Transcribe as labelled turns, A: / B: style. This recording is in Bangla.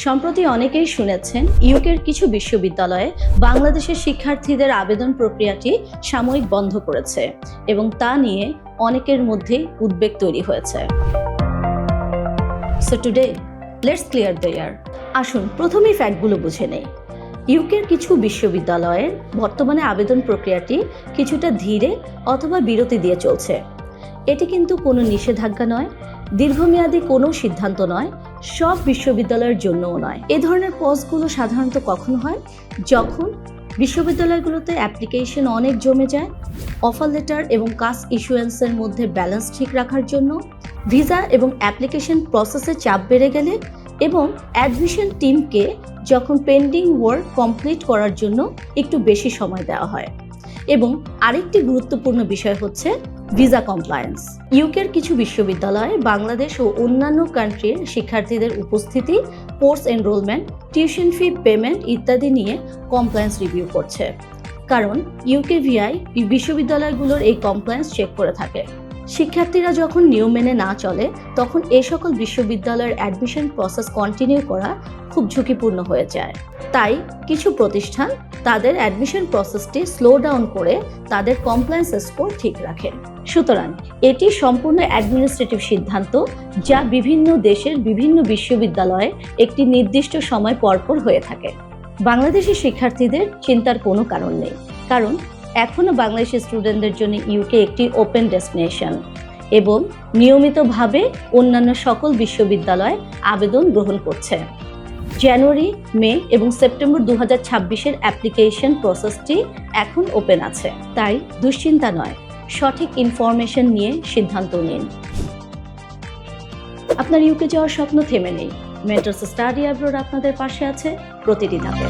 A: সম্প্রতি অনেকেই শুনেছেন ইউকের কিছু বিশ্ববিদ্যালয়ে বাংলাদেশের শিক্ষার্থীদের আবেদন প্রক্রিয়াটি সাময়িক বন্ধ করেছে এবং তা নিয়ে অনেকের মধ্যেই উদ্বেগ তৈরি হয়েছে। So today let's clear the air. আসুন প্রথমেই ফ্যাক্টগুলো বুঝে নেই। ইউকের কিছু বিশ্ববিদ্যালয়ের বর্তমানে আবেদন প্রক্রিয়াটি কিছুটা ধীরে অথবা বিরতি দিয়ে চলছে। এটি কিন্তু কোনো নিষেধাজ্ঞা নয়, দীর্ঘমেয়াদী কোনো সিদ্ধান্ত নয়, সব বিশ্ববিদ্যালয়ের জন্যও নয়। এ ধরনের পজগুলো সাধারণত কখন হয়? যখন বিশ্ববিদ্যালয়গুলোতে অ্যাপ্লিকেশন অনেক জমে যায়, অফার লেটার এবং কাস্ট ইস্যুয়েন্সের মধ্যে ব্যালেন্স ঠিক রাখার জন্য, ভিসা এবং অ্যাপ্লিকেশন প্রসেসে চাপ বেড়ে গেলে এবং অ্যাডমিশন টিমকে যখন পেন্ডিং ওয়ার্ক কমপ্লিট করার জন্য একটু বেশি সময় দেওয়া হয়। এবং আরেকটি গুরুত্বপূর্ণ বিষয় হচ্ছে ভিসা কমপ্লায়েন্স। ইউকের কিছু বিশ্ববিদ্যালয় বাংলাদেশ ও অন্যান্য কান্ট্রির শিক্ষার্থীদের উপস্থিতি, course enrolment, tuition fee payment ইত্যাদি নিয়ে কমপ্লায়েন্স রিভিউ করছে। কারণ ইউকেভিআই বিশ্ববিদ্যালয়গুলোর এই কমপ্লায়েন্স চেক করে থাকে। শিক্ষার্থীরা যখন নিয়ম মেনে না চলে তখন এই সকল বিশ্ববিদ্যালয়ের অ্যাডমিশন প্রসেস কন্টিনিউ করা খুব ঝুঁকিপূর্ণ হয়ে যায়। তাই কিছু প্রতিষ্ঠান তাদের অ্যাডমিশন প্রসেসটি স্লো ডাউন করে তাদের কমপ্লায়েন্স স্কোর ঠিক রাখে। সুতরাং এটি সম্পূর্ণ অ্যাডমিনিস্ট্রেটিভ সিদ্ধান্ত, যা বিভিন্ন দেশের বিভিন্ন বিশ্ববিদ্যালয়ে একটি নির্দিষ্ট সময় পরপর হয়ে থাকে। বাংলাদেশের শিক্ষার্থীদের চিন্তার কোনো কারণ নেই, কারণ এখনও বাংলাদেশি স্টুডেন্টদের জন্য ইউকে একটি ওপেন ডেস্টিনেশন এবং নিয়মিতভাবে অন্যান্য সকল বিশ্ববিদ্যালয় আবেদন গ্রহণ করছে। জানুয়ারি, মে এবং সেপ্টেম্বর 2026-এর অ্যাপ্লিকেশন প্রসেসটি এখন ওপেন আছে। তাই দুশ্চিন্তা নয়, সঠিক ইনফরমেশন নিয়ে সিদ্ধান্ত নিন। আপনার ইউকে যাওয়ার স্বপ্ন থেমে নেই। মেন্টরস স্টাডি অ্যাব্রোড আপনাদের পাশে আছে প্রতিটি ধাপে।